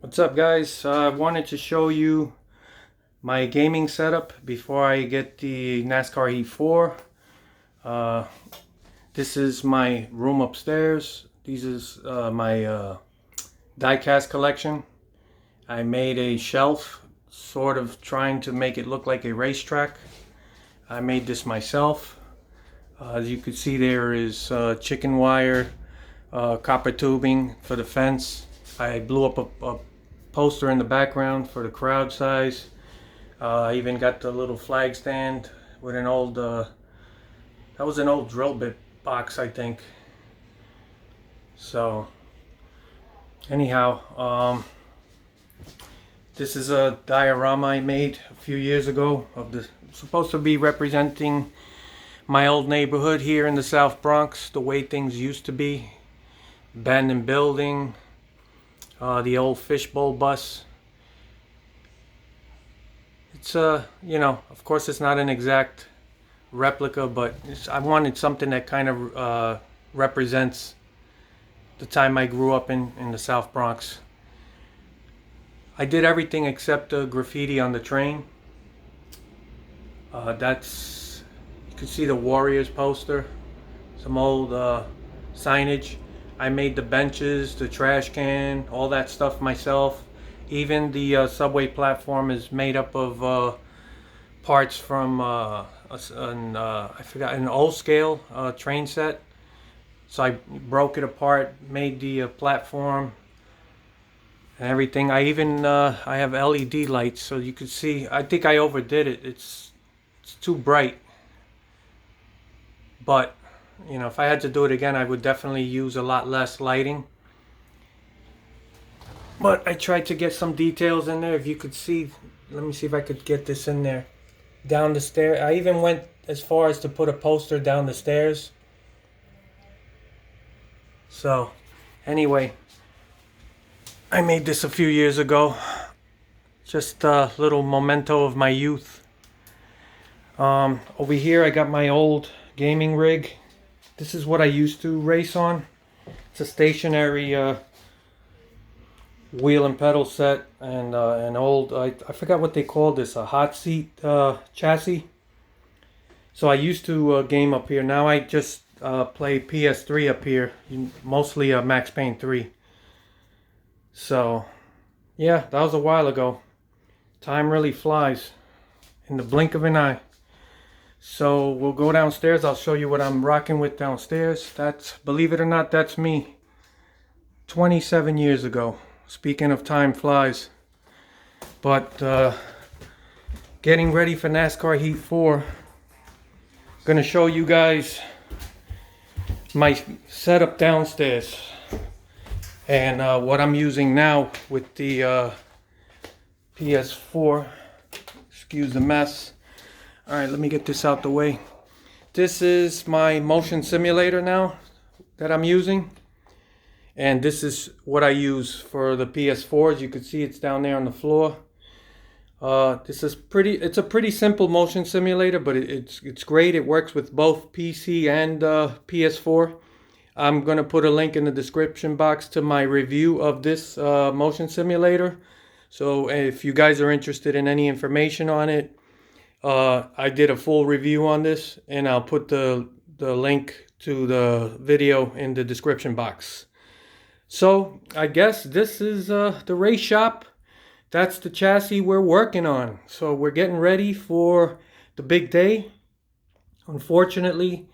What's up, guys? I wanted to show you my gaming setup before I get the Nascar Heat 4. Uh, this is my room upstairs. This is my die-cast collection. I made a shelf, sort of trying to make it look like a racetrack. I made this myself. As you can see, there is chicken wire, copper tubing for the fence. I blew up a poster in the background for the crowd size. I even got the little flag stand with an old, that was an old drill bit box, I think. So, anyhow, this is a diorama I made a few years ago of the, supposed to be representing my old neighborhood here in the South Bronx, the way things used to be. Abandoned building, the old Fishbowl Bus. It's you know, of course it's not an exact replica, but I wanted something that kind of represents the time I grew up in the South Bronx. I did everything except the graffiti on the train. That's, you can see the Warriors poster, some old signage. I made the benches, the trash can, all that stuff myself. Even the subway platform is made up of parts from I forgot, an old scale train set. So I broke it apart, made the platform and everything. I even I have LED lights, so you can see. I think I overdid it. It's too bright, but you know, if I had to do it again, I would definitely use a lot less lighting. But I tried to get some details in there. If you could see, let me see if I could get this in there. Down the stair. I even went as far as to put a poster down the stairs. So, anyway, I made this a few years ago. Just a little memento of my youth. Over here I got my old gaming rig. This is what I used to race on. It's a stationary wheel and pedal set, and an old, I forgot what they called this, a hot seat chassis. So I used to game up here. Now I just play PS3 up here, mostly Max Payne 3. So yeah, that was a while ago. Time really flies in the blink of an eye. So we'll go downstairs. I'll show you what I'm rocking with downstairs. That's, believe it or not, that's me 27 years ago. Speaking of time flies. But getting ready for NASCAR Heat 4. Gonna show you guys my setup downstairs and what I'm using now with the PS4. Excuse the mess. Alright, let me get this out the way. This is my motion simulator now that I'm using. And this is what I use for the PS4. As you can see, it's down there on the floor. This is it's a pretty simple motion simulator, but it's great. It works with both PC and PS4. I'm going to put a link in the description box to my review of this motion simulator. So if you guys are interested in any information on it, I did a full review on this, and I'll put the link to the video in the description box. So I guess this is the race shop. That's the chassis we're working on. So we're getting ready for the big day. Unfortunately,